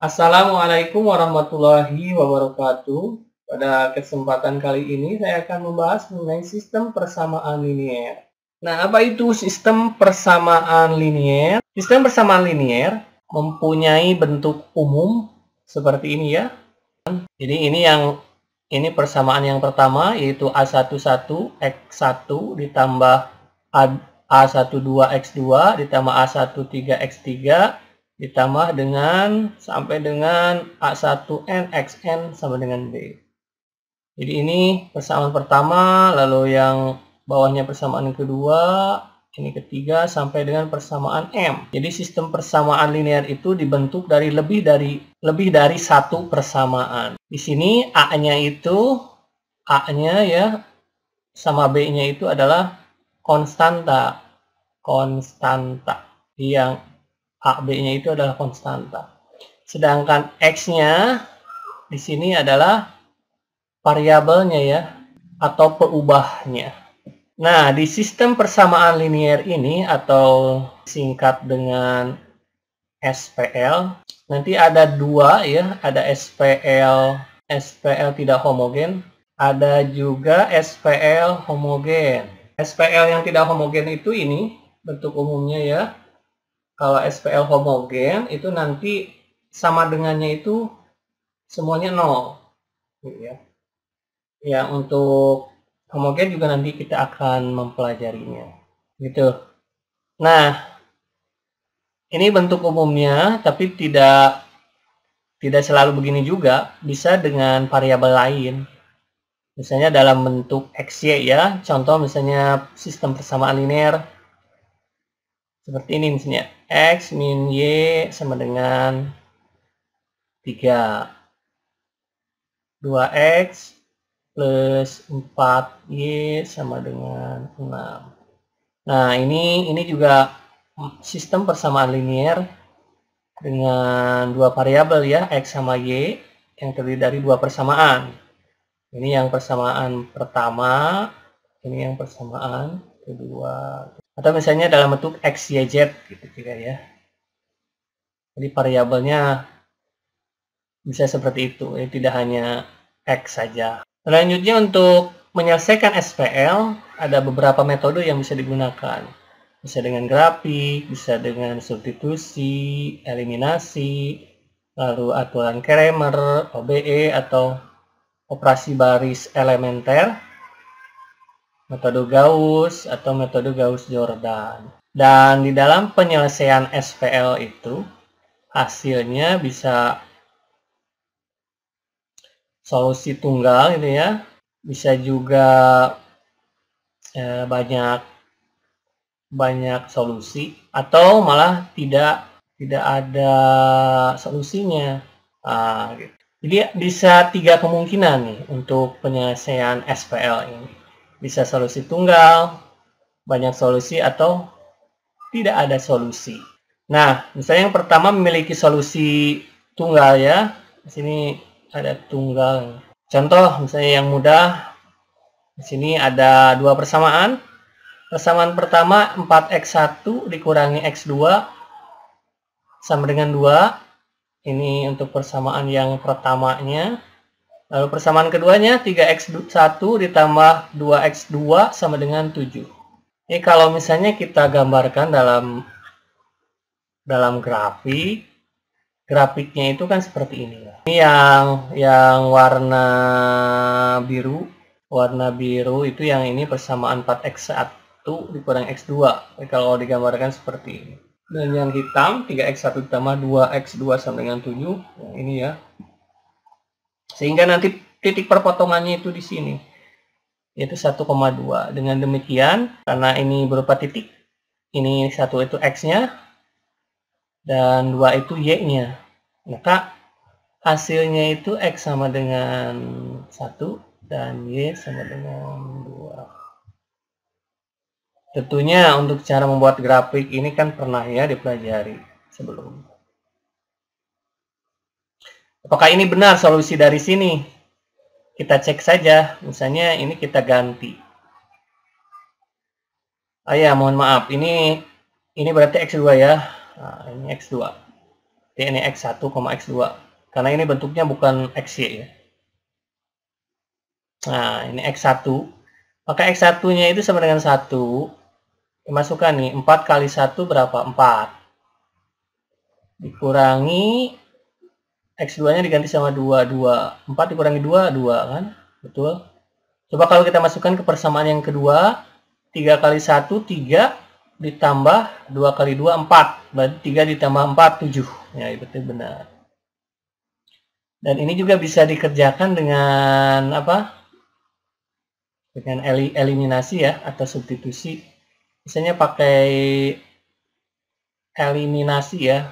Assalamualaikum warahmatullahi wabarakatuh. Pada kesempatan kali ini saya akan membahas mengenai sistem persamaan linier. Nah, apa itu sistem persamaan linier? Sistem persamaan linier mempunyai bentuk umum seperti ini ya. Jadi ini persamaan yang pertama, yaitu A11 X1 ditambah A12 X2 ditambah A13 X3 ditambah dengan sampai dengan A1N XN sama dengan B. Jadi ini persamaan pertama, lalu yang bawahnya persamaan yang kedua, ini ketiga, sampai dengan persamaan M. Jadi sistem persamaan linear itu dibentuk dari lebih dari satu persamaan. Di sini A-nya ya sama B-nya itu adalah konstanta. Yang B-nya itu adalah konstanta. Sedangkan X-nya di sini adalah variabelnya ya, atau peubahnya. Nah, di sistem persamaan linier ini atau singkat dengan SPL, nanti ada dua ya, ada SPL tidak homogen, ada juga SPL homogen. SPL yang tidak homogen itu ini bentuk umumnya ya. Kalau SPL homogen itu nanti sama dengannya itu semuanya 0 gitu ya. Ya, untuk homogen juga nanti kita akan mempelajarinya gitu. Nah, ini bentuk umumnya, tapi tidak selalu begini juga, bisa dengan variabel lain. Misalnya dalam bentuk XY ya, contoh misalnya sistem persamaan linear seperti ini misalnya, X min Y sama dengan 3. 2X plus 4Y sama dengan 6. Nah, ini juga sistem persamaan linear dengan dua variabel ya, X sama Y, yang terdiri dari dua persamaan. Ini yang persamaan pertama, ini yang persamaan kedua. Atau misalnya dalam bentuk X, Y, Z gitu juga ya. Jadi variabelnya bisa seperti itu, ya, tidak hanya X saja. Selanjutnya untuk menyelesaikan SPL, ada beberapa metode yang bisa digunakan. Bisa dengan grafik, bisa dengan substitusi, eliminasi, lalu aturan Cramer, OBE, atau operasi baris elementer, metode Gauss, atau metode Gauss-Jordan. Dan di dalam penyelesaian SPL itu, hasilnya bisa solusi tunggal gitu ya, bisa juga banyak solusi, atau malah tidak ada solusinya. Gitu. Jadi bisa 3 kemungkinan nih untuk penyelesaian SPL ini. Bisa solusi tunggal, banyak solusi, atau tidak ada solusi. Nah, misalnya yang pertama memiliki solusi tunggal ya. Di sini ada tunggal. Contoh misalnya yang mudah, di sini ada dua persamaan. Persamaan pertama 4x1 dikurangi x2 sama dengan 2. Ini untuk persamaan yang pertamanya. Lalu persamaan keduanya 3x1 ditambah 2x2 sama dengan 7. Ini kalau misalnya kita gambarkan dalam grafiknya itu kan seperti ini. Ini yang warna biru. Warna biru itu yang ini persamaan 4x1 dikurang x2. Jadi kalau digambarkan seperti ini. Dan yang hitam 3x1 ditambah 2x2 sama dengan 7. Nah, ini ya. Sehingga nanti titik perpotongannya itu di sini. Yaitu 1,2. Dengan demikian, karena ini berupa titik, ini 1 itu x-nya dan 2 itu y-nya. Maka hasilnya itu x sama dengan 1 dan y sama dengan 2. Tentunya untuk cara membuat grafik ini kan pernah ya dipelajari sebelumnya. Apakah ini benar solusi dari sini? Kita cek saja. Misalnya ini kita ganti. Ya, mohon maaf. Ini berarti X2 ya. Nah, ini X2. ini X1, X2. Karena ini bentuknya bukan XY ya. Nah, ini X1. Maka X1-nya itu sama dengan 1. Dimasukkan nih, 4 kali 1 berapa? 4. Dikurangi X2-nya diganti sama 2. 4 dikurangi 2, 2 kan? Betul. Coba kalau kita masukkan ke persamaan yang kedua, 3 kali 1, 3 ditambah 2 kali 2, 4. Berarti 3 ditambah 4, 7. Ya, betul benar. Dan ini juga bisa dikerjakan dengan apa? Dengan eliminasi ya, atau substitusi. Misalnya pakai eliminasi ya.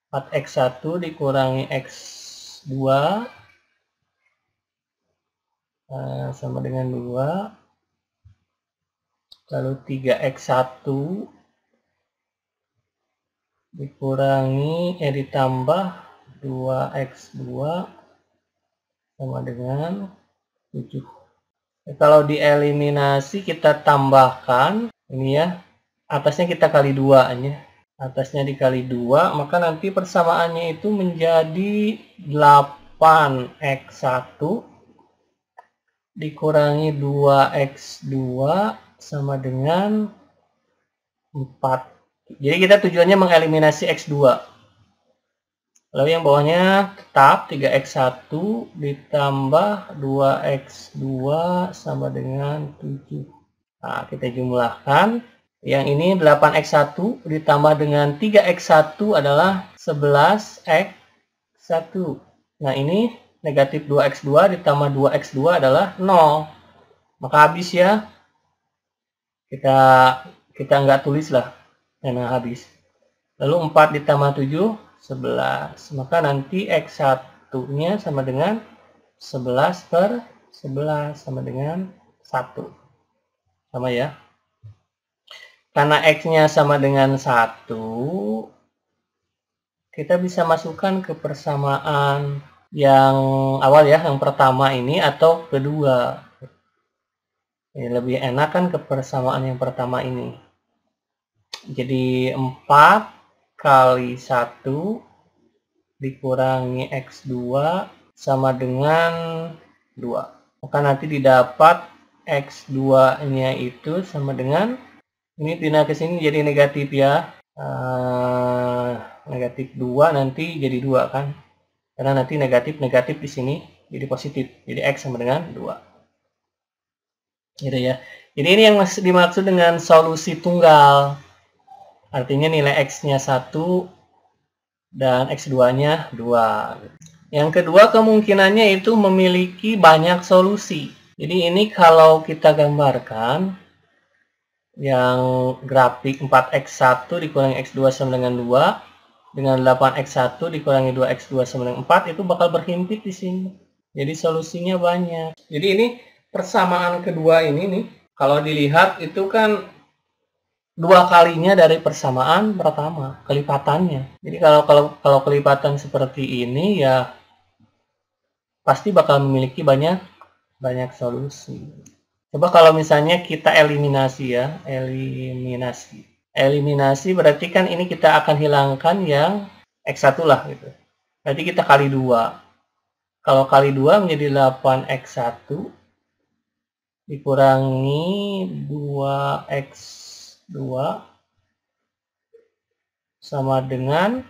4x1 dikurangi x2 sama dengan 2. Lalu 3x1 dikurangi ditambah 2x2 sama dengan 7. Kalau dieliminasi kita tambahkan ini ya, atasnya kita kali 2 aja. Atasnya dikali 2, maka nanti persamaannya itu menjadi 8x1 dikurangi 2x2 sama dengan 4. Jadi kita tujuannya mengeliminasi x2. Lalu yang bawahnya tetap 3x1 ditambah 2x2 sama dengan 7. Nah, kita jumlahkan. Yang ini 8x1 ditambah dengan 3x1 adalah 11x1. Nah, ini negatif 2x2 ditambah 2x2 adalah 0. Maka habis ya. Kita nggak tulis lah. Karena habis. Lalu 4 ditambah 7, 11. Maka nanti X1-nya sama dengan 11 per 11 sama dengan 1. Sama ya. Karena X-nya sama dengan 1, kita bisa masukkan ke persamaan yang awal ya, yang pertama ini atau kedua. Ini lebih enak kan ke persamaan yang pertama ini. Jadi 4 kali 1 dikurangi X2 sama dengan 2. Maka nanti didapat X2-nya itu sama dengan, ini pindah ke sini jadi negatif ya. Negatif 2 nanti jadi 2 kan. Karena nanti negatif di sini jadi positif. Jadi X sama dengan 2. Gitu ya. Jadi ini yang dimaksud dengan solusi tunggal. Artinya nilai X-nya 1 dan X2-nya 2. Yang kedua kemungkinannya itu memiliki banyak solusi. Jadi ini kalau kita gambarkan yang grafik 4x1 dikurangi x2 sama dengan 2 dengan 8x1 dikurangi 2x2 sama dengan 4 itu bakal berhimpit di sini. Jadi solusinya banyak. Jadi ini persamaan kedua ini nih, kalau dilihat itu kan 2 kalinya dari persamaan pertama, kelipatannya. Jadi kalau kelipatan seperti ini ya pasti bakal memiliki banyak solusi. Coba kalau misalnya kita eliminasi ya, eliminasi berarti kan ini kita akan hilangkan yang X1 lah gitu. Berarti kita kali 2. Kalau kali 2 menjadi 8x1 dikurangi 2x2 sama dengan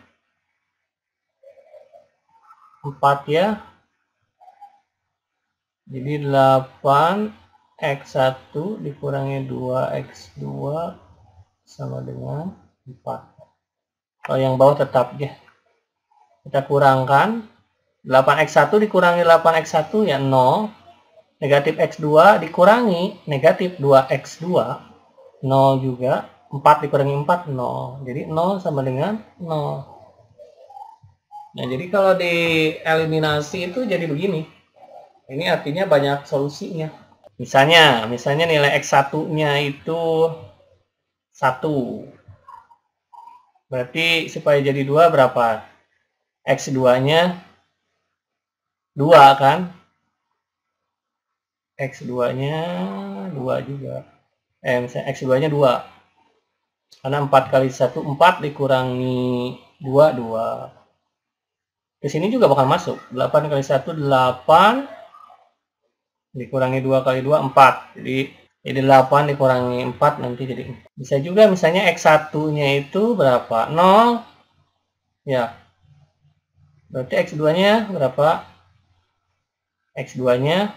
4 ya. Jadi 8x1 dikurangi 2x2 sama dengan 4. Kalau yang bawah tetap ya. Kita kurangkan 8x1 dikurangi 8x1 ya 0. Negatif x2 dikurangi negatif 2x2 0 juga. 4 dikurangi 4 0. Jadi 0 sama dengan 0. Nah, jadi kalau dieliminasi itu jadi begini. Ini artinya banyak solusinya. Misalnya nilai X1-nya itu 1. Berarti supaya jadi 2 berapa? X2-nya 2 kan? X2-nya 2 juga. Misalnya X2-nya 2. Karena 4 kali 1, 4 dikurangi 2, 2. Ke sini juga bakal masuk. 8 kali 1, 8. Dikurangi 2 kali 2, 4. Jadi 8 dikurangi 4 nanti jadi 4. Bisa juga misalnya X1-nya itu berapa? 0. Ya. Berarti X2-nya berapa? X2-nya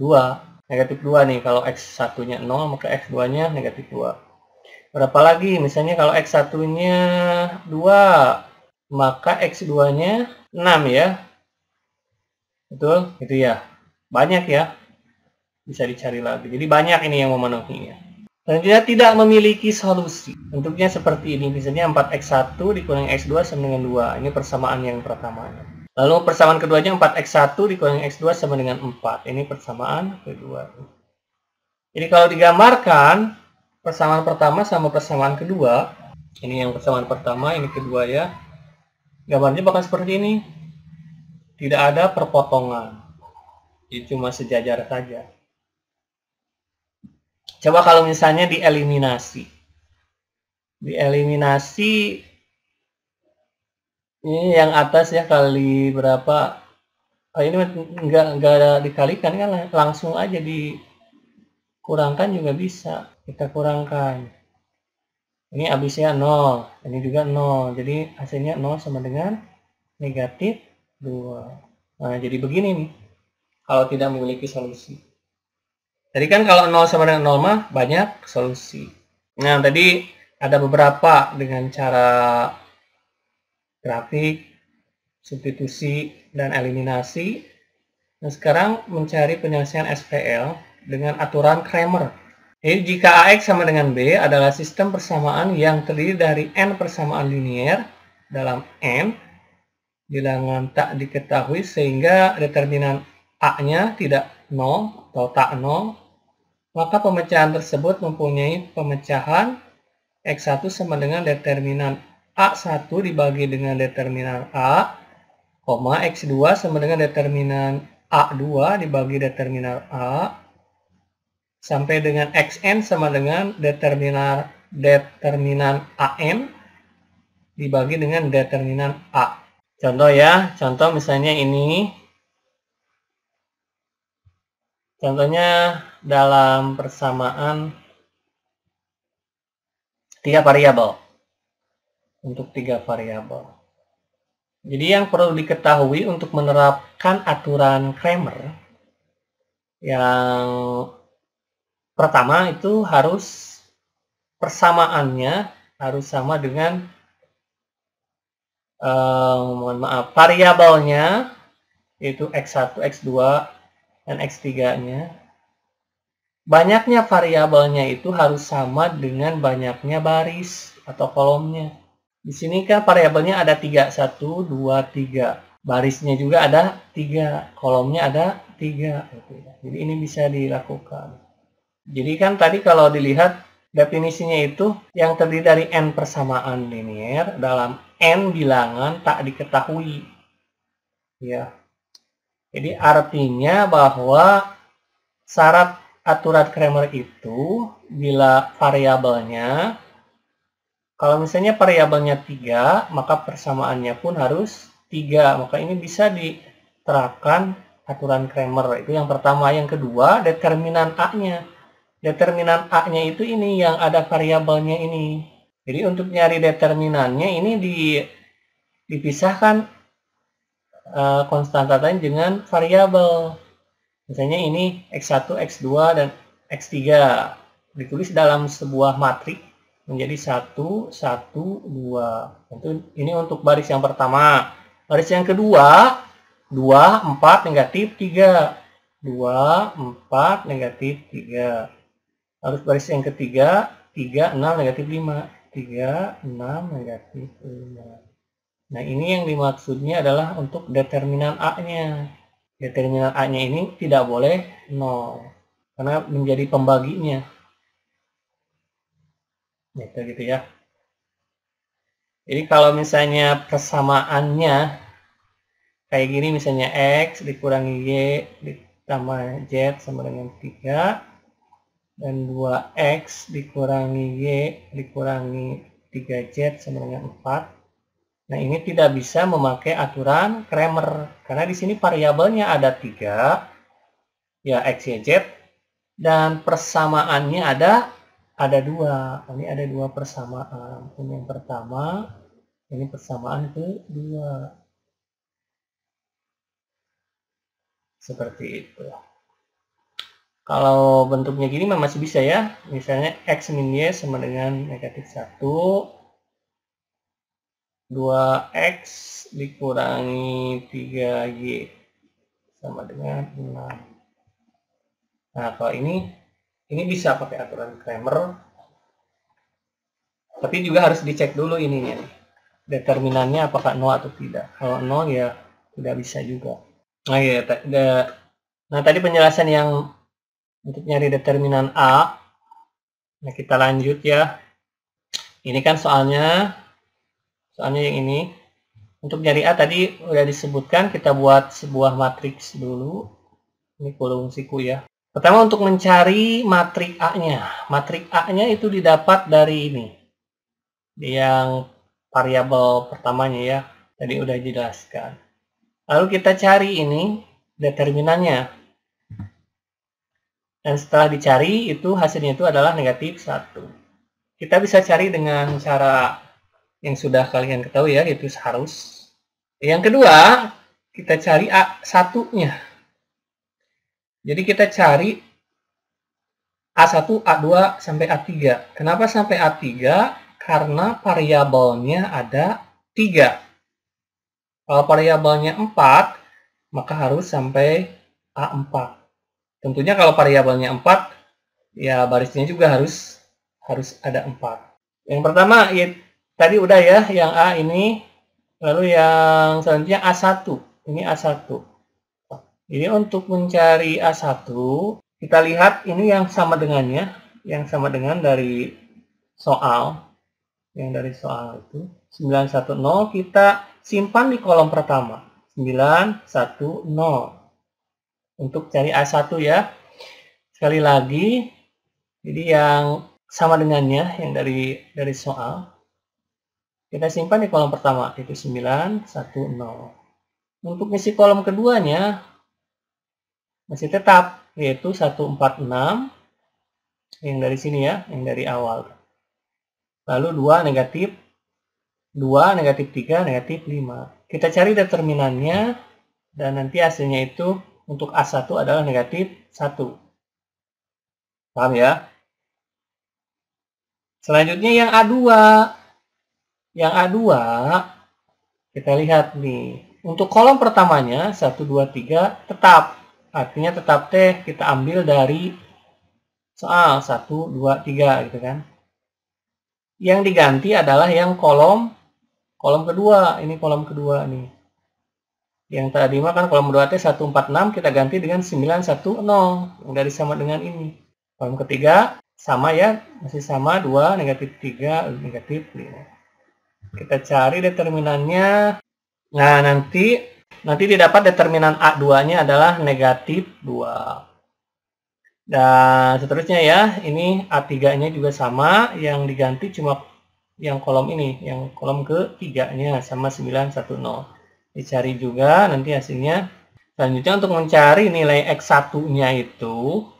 2. Negatif 2 nih. Kalau X1-nya 0, maka X2-nya negatif 2. Berapa lagi? Misalnya kalau X1-nya 2. Maka X2-nya 6 ya. Betul? Itu ya. Banyak ya. Bisa dicari lagi. Jadi banyak ini yang memenuhinya. Selanjutnya tidak memiliki solusi. Bentuknya seperti ini. Misalnya 4X1 dikurangi X2 sama dengan 2. Ini persamaan yang pertamanya. Lalu persamaan keduanya 4X1 dikurangi X2 sama dengan 4. Ini persamaan kedua. Jadi kalau digambarkan persamaan pertama sama persamaan kedua. Ini yang persamaan pertama, ini kedua ya. Gambarnya bakal seperti ini. Tidak ada perpotongan. Jadi cuma sejajar saja. Coba kalau misalnya dieliminasi. Dieliminasi ini yang atas ya kali berapa? Oh, ini enggak dikalikan kan, langsung aja dikurangkan juga bisa. Kita kurangkan. Ini habisnya 0, ini juga 0. Jadi hasilnya 0 sama dengan negatif 2. Nah, jadi begini nih. Kalau tidak memiliki solusi. Tadi kan kalau 0 sama dengan 0 mah banyak solusi. Nah, tadi ada beberapa dengan cara grafik, substitusi, dan eliminasi. Nah, sekarang mencari penyelesaian SPL dengan aturan Cramer. Jadi jika AX sama dengan B adalah sistem persamaan yang terdiri dari N persamaan linier dalam N bilangan tak diketahui sehingga determinan A-nya tidak 0 atau tak 0, maka pemecahan tersebut mempunyai pemecahan X1 sama dengan determinan A1 dibagi dengan determinan A, X2 sama dengan determinan A2 dibagi determinan A, sampai dengan Xn sama dengan determinan AN dibagi dengan determinan A. Contoh ya, contoh misalnya ini. Contohnya dalam persamaan 3 variabel. Untuk 3 variabel. Jadi yang perlu diketahui untuk menerapkan aturan Cramer yang pertama itu harus persamaannya harus sama dengan variabelnya yaitu X1, X2, dan X3-nya. Banyaknya variabelnya itu harus sama dengan banyaknya baris atau kolomnya. Di sini kan variabelnya ada 3, 1, 2, 3. Barisnya juga ada 3, kolomnya ada 3. Jadi ini bisa dilakukan. Jadi kan tadi kalau dilihat definisinya itu yang terdiri dari N persamaan linier dalam N bilangan tak diketahui. Ya. Jadi artinya bahwa syarat aturan Cramer itu bila variabelnya, kalau misalnya variabelnya 3, maka persamaannya pun harus 3. Maka ini bisa diterapkan aturan Cramer. Itu yang pertama. Yang kedua, determinan A-nya. Determinan A-nya itu ini yang ada variabelnya ini. Jadi untuk nyari determinannya ini dipisahkan konstanta tadi dengan variabel. Misalnya ini X1, X2, dan X3. Ditulis dalam sebuah matrik menjadi 1, 1, 2. Ini untuk baris yang pertama. Baris yang kedua, 2, 4, negatif 3. 2, 4, negatif 3. Lalu baris yang ketiga, 3, 6, negatif 5. 3, 6, negatif 5. Nah, ini yang dimaksudnya adalah untuk determinan A-nya. Determinan A-nya ini tidak boleh 0. Karena menjadi pembaginya. Gitu ya. Jadi kalau misalnya persamaannya kayak gini, misalnya X dikurangi Y ditambah Z sama dengan 3. Dan 2X dikurangi Y dikurangi 3Z sama dengan 4. Nah, ini tidak bisa memakai aturan Cramer karena di sini variabelnya ada 3, ya X, Y, Z, dan persamaannya ada 2. Ini ada 2 persamaan. Ini yang pertama, ini persamaan kedua. Seperti itu. Kalau bentuknya gini masih bisa ya. Misalnya X min Y sama dengan negatif 1. 2X dikurangi 3Y sama dengan 6. Nah, kalau ini bisa pakai aturan Cramer. Tapi juga harus dicek dulu ininya. Determinannya apakah 0 atau tidak. Kalau 0 ya tidak bisa juga. Nah, ya, nah tadi penjelasan yang untuk nyari determinan A. Nah, kita lanjut ya. Ini kan soalnya yang ini. Untuk nyari A tadi udah disebutkan, kita buat sebuah matriks dulu. Ini kolom siku ya. Pertama untuk mencari matrik A-nya. Matrik A-nya itu didapat dari ini. Yang variabel pertamanya ya. Tadi udah dijelaskan. Lalu kita cari ini determinannya. Dan setelah dicari itu hasilnya itu adalah negatif 1. Kita bisa cari dengan cara yang sudah kalian ketahui ya, yaitu harus. Yang kedua, kita cari A1-nya. Jadi kita cari A1, A2, sampai A3. Kenapa sampai A3? Karena variabelnya ada 3. Kalau variabelnya 4, maka harus sampai A4. Tentunya kalau variabelnya 4, ya barisnya juga harus ada 4. Yang pertama, ya, tadi udah ya, yang A ini. Lalu yang selanjutnya A1. Ini A1. Jadi untuk mencari A1, kita lihat ini yang sama dengannya. Yang sama dengan dari soal. Yang dari soal itu. 910 kita simpan di kolom pertama. 910. Untuk cari A1 ya. Sekali lagi. Jadi yang sama dengannya. Yang dari soal. Kita simpan di kolom pertama, yaitu 910. Untuk ngisi kolom keduanya, masih tetap, yaitu 146. Yang dari sini ya, yang dari awal. Lalu 2, negatif 2, negatif 3, negatif 5. Kita cari determinannya, dan nanti hasilnya itu untuk A1 adalah negatif 1. Paham ya? Selanjutnya yang A2. Yang A2, kita lihat nih. Untuk kolom pertamanya, 1, 2, 3, tetap. Artinya tetap T kita ambil dari soal 1, 2, 3 gitu kan. Yang diganti adalah yang kolom kedua. Ini kolom kedua nih. Yang tadi mah kan kolom 2T 146, kita ganti dengan 910. Yang dari sama dengan ini. Kolom ketiga sama ya, masih sama 2, negatif 3, negatif 5. Kita cari determinannya. Nah, nanti didapat determinan A2-nya adalah negatif 2. Dan seterusnya ya, ini A3-nya juga sama, yang diganti cuma yang kolom ini, yang kolom ke-3-nya sama 910. Dicari juga nanti hasilnya. Selanjutnya untuk mencari nilai X1-nya itu,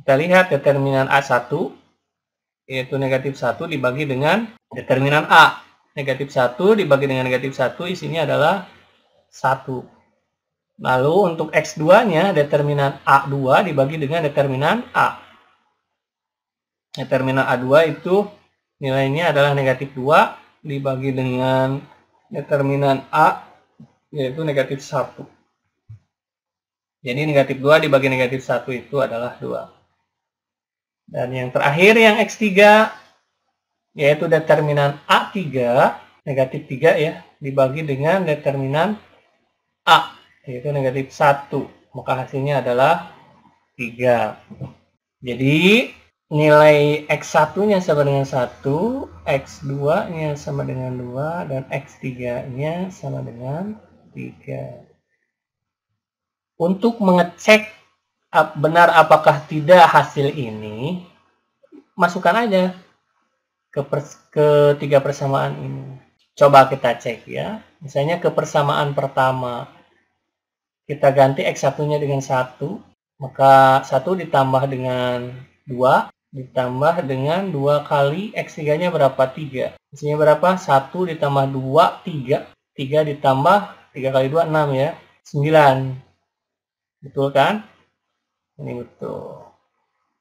kita lihat determinan A1, yaitu negatif 1 dibagi dengan determinan A. Negatif 1 dibagi dengan negatif 1 isinya adalah 1. Lalu untuk X2-nya determinan A2 dibagi dengan determinan A. Determinan A2 itu nilainya adalah negatif 2 dibagi dengan determinan A, yaitu negatif 1. Jadi negatif 2 dibagi negatif 1 itu adalah 2. Dan yang terakhir yang X3, yaitu determinan A3, negatif 3 ya, dibagi dengan determinan A, yaitu negatif 1. Maka hasilnya adalah 3. Jadi nilai X1-nya sama dengan 1, X2-nya sama dengan 2, dan X3-nya sama dengan 3. Untuk mengecek benar apakah tidak hasil ini, masukkan aja ke 3 persamaan ini. Coba kita cek ya. Misalnya ke persamaan pertama, kita ganti X1-nya dengan 1, maka 1 ditambah dengan 2, ditambah dengan 2 kali X3-nya berapa? 3. Isinya berapa? 1 ditambah 2, 3. 3 ditambah 3 kali 2, 6 ya. 9. Betul kan? Ini betul.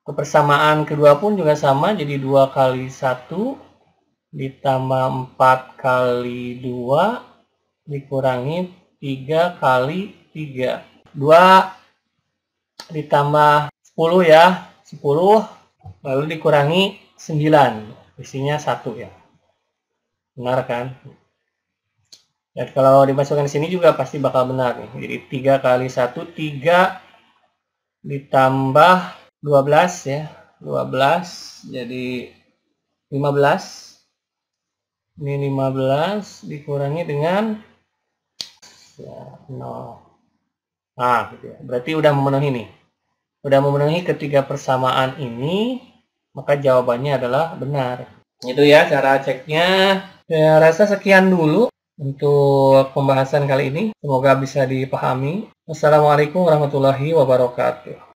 Kepersamaan kedua pun juga sama, jadi 2 kali 1 ditambah 4 kali 2 dikurangi 3 kali 3. 2 ditambah 10 ya, 10 lalu dikurangi 9, isinya 1 ya. Benar kan? Dan kalau dimasukkan di sini juga pasti bakal benar nih. Jadi 3 kali 1, 3 ditambah 12 ya. 12 jadi 15. Ini 15 dikurangi dengan ya, 0. Nah, gitu ya. Berarti udah memenuhi nih. Udah memenuhi ketiga persamaan ini, maka jawabannya adalah benar. Itu ya cara ceknya. Saya rasa sekian dulu untuk pembahasan kali ini. Semoga bisa dipahami. Wassalamualaikum warahmatullahi wabarakatuh.